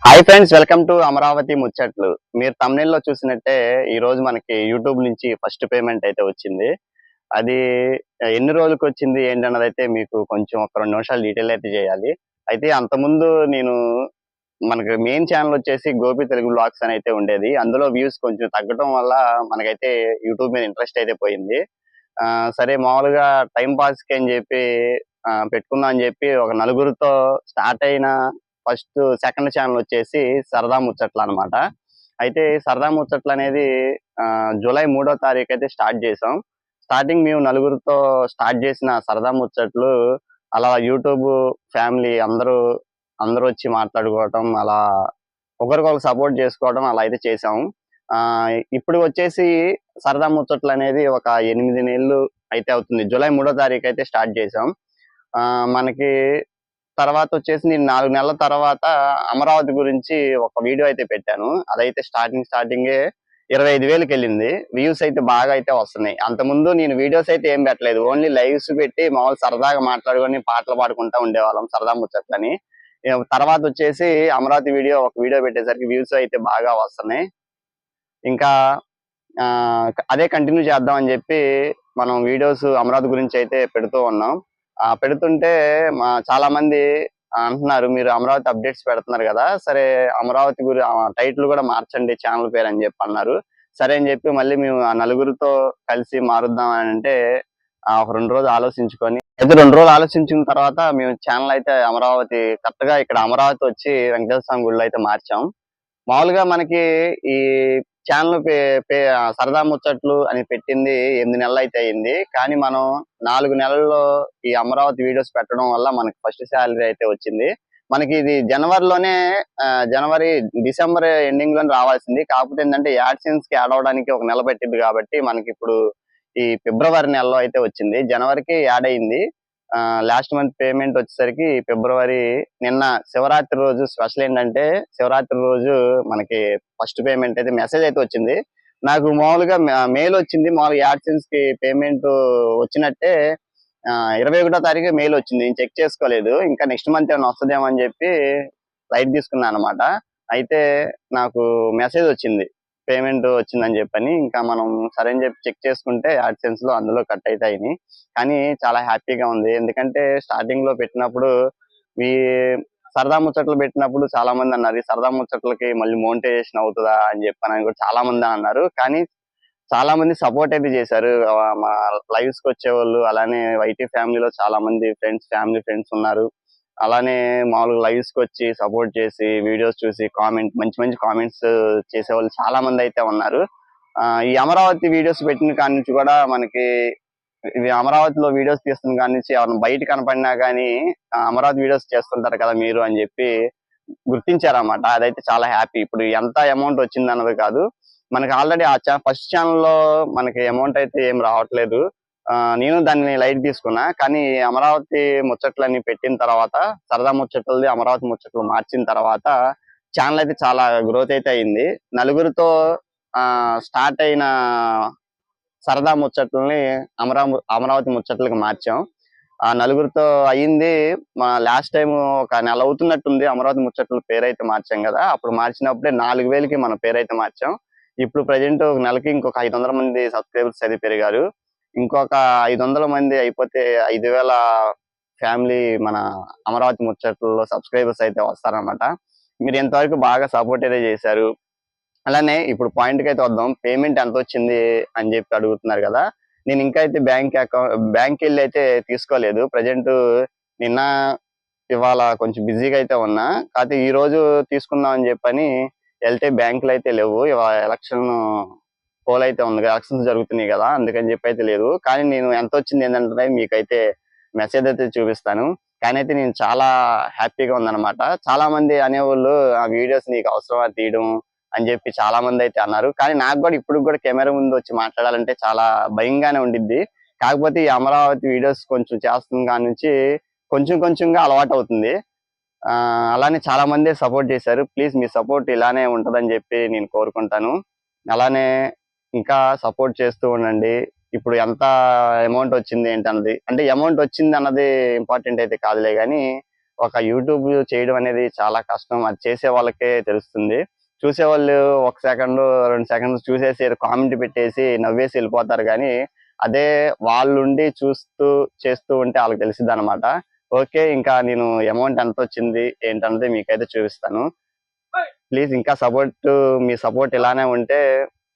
Hi friends, welcome to Amaravati ముచ్చట్లు. మీరు thumbnail లో చూసినట్టే ఈ రోజు మనకి యూట్యూబ్ నుంచి ఫస్ట్ పేమెంట్ అయితే వచ్చింది. అది ఎన్ని రోజులకొచ్చింది ఏంటన్నదైతే మీకు కొంచెం ఒక 2 నిమిషాలు డీటెయిల్ అయితే చేయాలి. అయితే అంతకుముందు నేను మనకి మెయిన్ ఛానెల్ వచ్చేసి గోపి తెలుగు వ్లాగ్స్ అని అయితే ఉండేది. అందులో వ్యూస్ కొంచెం తగ్గటం వల్ల మనకైతే యూట్యూబ్ మీద ఇంట్రెస్ట్ అయితే పోయింది. సరే మామూలుగా టైమ్ పాస్‌కి అని చెప్పి పెట్టుకుందాం అని చెప్పి ఒక నలుగురితో స్టార్ట్ అయిన సెకండ్ ఛానెల్ వచ్చేసి సరదా ముచ్చట్లనమాట. అయితే సరదా ముచ్చట్లనేది జూలై 3వ తారీఖు అయితే స్టార్ట్ చేసాం. స్టార్టింగ్ మేము నలుగురితో స్టార్ట్ చేసిన సరదా ముచ్చట్లు అలా యూట్యూబ్ ఫ్యామిలీ అందరూ వచ్చి మాట్లాడుకోవటం, అలా ఒకరికొకరు సపోర్ట్ చేసుకోవడం అలా అయితే చేసాం. ఇప్పుడు వచ్చేసి సరదా ముచ్చట్లనేది ఒక 8 నెలలు అయితే అవుతుంది. జూలై 3వ తారీఖు అయితే స్టార్ట్ చేసాం. మనకి తర్వాతొచ్చేసి నేను 4 నెలల తర్వాత అమరావతి గురించి ఒక వీడియో అయితే పెట్టాను. అదైతే స్టార్టింగే 25,000కెళ్ళింది. వ్యూస్ అయితే బాగా అయితే వస్తున్నాయి. అంతకుముందు నేను వీడియోస్ అయితే ఏం పెట్టలేదు. ఓన్లీ లైవ్స్ పెట్టి మామూలు సరదాగా మాట్లాడుకొని పాటలు పాడుకుంటా ఉండేవాళ్ళం సరదా ముచ్చట్లని. తర్వాతొచ్చేసి అమరావతి ఒక వీడియో పెట్టేసరికి వ్యూస్ అయితే బాగా వస్తున్నాయి. ఇంకా అదే కంటిన్యూ చేద్దాం అని చెప్పి మనం వీడియోస్ అమరావతి గురించి అయితే పెడుతూ ఉన్నాం. పెడుతుంటే చాలా మంది అంటున్నారు, మీరు అమరావతి అప్డేట్స్ పెడుతున్నారు కదా, సరే అమరావతి టైటిల్ కూడా మార్చండి ఛానల్ పేరు అని చెప్పి అన్నారు. సరే అని చెప్పి మళ్ళీ మేము ఆ నలుగురితో కలిసి మారుద్దాం అని అంటే ఒక 2 రోజులు ఆలోచించుకొని అయితే 2 రోజులు ఆలోచించిన తర్వాత మేము ఛానల్ అయితే అమరావతి కరెక్ట్ గా ఇక్కడ అమరావతి వచ్చి వెంకటేశ్వర స్వామి గుడిలో అయితే మార్చాం. మామూలుగా మనకి ఈ ఛానల్ సరదా ముచ్చట్లు అని పెట్టింది 8 నెలలు అయితే అయింది. కానీ మనం 4 నెలల్లో ఈ అమరావతి వీడియోస్ పెట్టడం వల్ల మనకి ఫస్ట్ సాలరీ అయితే వచ్చింది. మనకి ఇది జనవరి డిసెంబర్ ఎండింగ్ లోనే రావాల్సింది. కాకపోతే ఏంటంటే యాడ్సెన్స్ కి యాడ్ అవడానికి ఒక నెల పట్టింది కాబట్టి మనకి ఇప్పుడు ఈ ఫిబ్రవరి నెలలో అయితే వచ్చింది. జనవరికి యాడ్ అయింది. లాస్ట్ మంత్ పేమెంట్ వచ్చేసరికి ఫిబ్రవరి నిన్న శివరాత్రి రోజు స్పెషల్ ఏంటంటే శివరాత్రి రోజు మనకి ఫస్ట్ పేమెంట్ అయితే మెసేజ్ అయితే వచ్చింది. నాకు మామూలుగా మెయిల్ వచ్చింది. మామూలుగా యాడ్సెన్స్ కి పేమెంట్ వచ్చినట్టే 21వ తారీఖు మెయిల్ వచ్చింది. నేను చెక్ చేసుకోలేదు. ఇంకా నెక్స్ట్ మంత్ ఏమైనా వస్తుందేమో అని చెప్పి లైట్ తీసుకున్నాను అనమాట. అయితే నాకు మెసేజ్ వచ్చింది, పేమెంట్ వచ్చిందని చెప్పని. ఇంకా మనం సరే అని చెప్పి చెక్ చేసుకుంటే యాడ్సెన్స్ లో అందులో కట్ అయితే అయినాయి. కానీ చాలా హ్యాపీగా ఉంది. ఎందుకంటే స్టార్టింగ్ లో పెట్టినప్పుడు ఈ సరదా ముచ్చట్లు పెట్టినప్పుడు చాలా మంది అన్నారు, ఈ సరదా ముచ్చట్లకి మళ్ళీ మోనిటైజేషన్ అవుతుందా అని చెప్పని కూడా చాలా మంది అన్నారు. కానీ చాలా మంది సపోర్ట్ అయితే చేశారు. మా లైవ్స్ కి వచ్చేవాళ్ళు, అలానే వైటీ ఫ్యామిలీలో చాలా మంది ఫ్యామిలీ ఫ్రెండ్స్ ఉన్నారు. అలానే మామూలుగా లైవ్స్ కి వచ్చి సపోర్ట్ చేసి వీడియోస్ చూసి మంచి మంచి కామెంట్స్ చేసేవాళ్ళు చాలా మంది అయితే ఉన్నారు. ఈ అమరావతి వీడియోస్ పెట్టిన కాడి నుంచి కూడా మనకి ఇవి అమరావతిలో వీడియోస్ తీస్తున్న కాడి నుంచి ఎవరైనా బయట కనపడినా కానీ అమరావతి వీడియోస్ చేస్తుంటారు కదా మీరు అని చెప్పి గుర్తించారన్నమాట. అదైతే చాలా హ్యాపీ. ఇప్పుడు ఎంత అమౌంట్ వచ్చింది అన్నది కాదు, మనకి ఆల్రెడీ ఫస్ట్ ఛానల్లో మనకి అమౌంట్ అయితే ఏం రావట్లేదు. నేను దాన్ని లైట్ తీసుకున్నా. కానీ అమరావతి ముచ్చట్లన్నీ పెట్టిన తర్వాత, సరదా ముచ్చట్లది అమరావతి ముచ్చట్లు మార్చిన తర్వాత ఛానల్ అయితే చాలా గ్రోత్ అయితే అయింది. నలుగురితో స్టార్ట్ అయిన సరదా ముచ్చట్లని అమరావతి ముచ్చట్లకి మార్చాం. ఆ నలుగురితో అయింది. లాస్ట్ టైం ఒక నెల అవుతున్నట్టుంది అమరావతి ముచ్చట్ల పేరైతే మార్చాం కదా. అప్పుడు మార్చినప్పుడే 4,000కి మన పేరైతే మార్చాం. ఇప్పుడు ప్రజెంట్ ఒక నెలకి ఇంకొక 500 మంది సబ్స్క్రైబర్స్ అయితే పెరిగారు. ఇంకొక 500 మంది అయిపోతే 5,000 ఫ్యామిలీ మన అమరావతి ముచ్చట్లలో సబ్స్క్రైబర్స్ అయితే వస్తారన్నమాట. మీరు ఇంతవరకు బాగా సపోర్ట్ అయితే చేశారు. అలానే ఇప్పుడు పాయింట్ కి అయితే వద్దాం. పేమెంట్ ఎంత వచ్చింది అని చెప్పి అడుగుతున్నారు కదా. నేను ఇంకా అయితే బ్యాంక్ వెళ్ళి అయితే తీసుకోలేదు. ప్రజెంట్ నిన్న ఇవాళ కొంచెం బిజీగా అయితే ఉన్నా. కాకపోతే ఈ రోజు తీసుకుందాం అని చెప్పని వెళ్తే బ్యాంకులు అయితే లేవు. ఇవాళ ఎలక్షన్ పోల్ అయితే ఉంది, ఎలక్షన్స్ జరుగుతున్నాయి కదా, అందుకని చెప్పి అయితే లేదు. కానీ నేను ఎంత వచ్చింది ఏంటంటే మీకైతే మెసేజ్ అయితే చూపిస్తాను. కానీ అయితే నేను చాలా హ్యాపీగా ఉందన్నమాట. చాలా మంది అనేవాళ్ళు ఆ వీడియోస్ నీకు అవసరమా తీయడం అని చెప్పి చాలా మంది అయితే అన్నారు. కానీ నాకు కూడా ఇప్పుడు కూడా కెమెరా ముందు వచ్చి మాట్లాడాలంటే చాలా భయంగానే ఉండిద్ది. కాకపోతే ఈ అమరావతి వీడియోస్ కొంచెం చేస్తున్న కాడి నుంచి కొంచెం కొంచెంగా అలవాటు అవుతుంది. అలానే చాలా మంది సపోర్ట్ చేశారు. ప్లీజ్ మీ సపోర్ట్ ఇలానే ఉంటదని చెప్పి నేను కోరుకుంటాను. అలానే ఇంకా సపోర్ట్ చేస్తూ ఉండండి. ఇప్పుడు ఎంత అమౌంట్ వచ్చింది ఏంటన్నది, అంటే అమౌంట్ వచ్చింది అన్నది ఇంపార్టెంట్ అయితే కాదులే, కానీ ఒక యూట్యూబ్ చేయడం అనేది చాలా కష్టం. అది చేసే వాళ్ళకే తెలుస్తుంది. చూసేవాళ్ళు ఒక సెకండు, 2 సెకండ్లు చూసేసి ఏదో కామెంట్ పెట్టేసి నవ్వేసి ఎళ్ళిపోతారు గానీ, అదే వాళ్ళుండి చూస్తూ, చేస్తూ ఉంటే ఆళ్ళకి తెలిసిద్దనమాట. ఓకే. ఇంకా నేను అమౌంట్ ఎంతొచ్చింది, ఏంటన్నది మీకైతే చూపిస్తాను. ప్లీజ్ ఇంకా మీ సపోర్ట్ ఇలానే ఉంటే,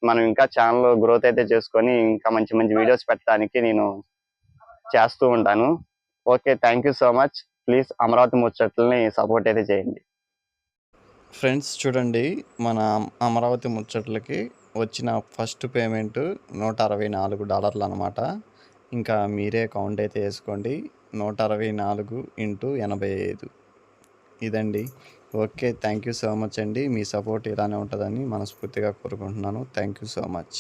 మనం ఇంకా ఛానెల్ గ్రోత్ అయితే చేసుకొని, ఇంకా మంచి మంచి వీడియోస్ పెట్టడానికి నేను చేస్తూ ఉంటాను. Okay. Thank you so much. Please Amaravati ముచ్చట్లని సపోర్ట్ అయితే చేయండి. ఫ్రెండ్స్ చూడండి, మన అమరావతి ముచ్చట్లకి వచ్చిన ఫస్ట్ పేమెంట్ $164 అనమాట. ఇంకా మీరే కౌంట్ అయితే వేసుకోండి. 164 ఇంటూ 85 ఇదండి. Okay. Thank you so much అండి. మీ సపోర్ట్ ఇలానే ఉంటుందని మనస్ఫూర్తిగా కోరుకుంటున్నాను. Thank you so much.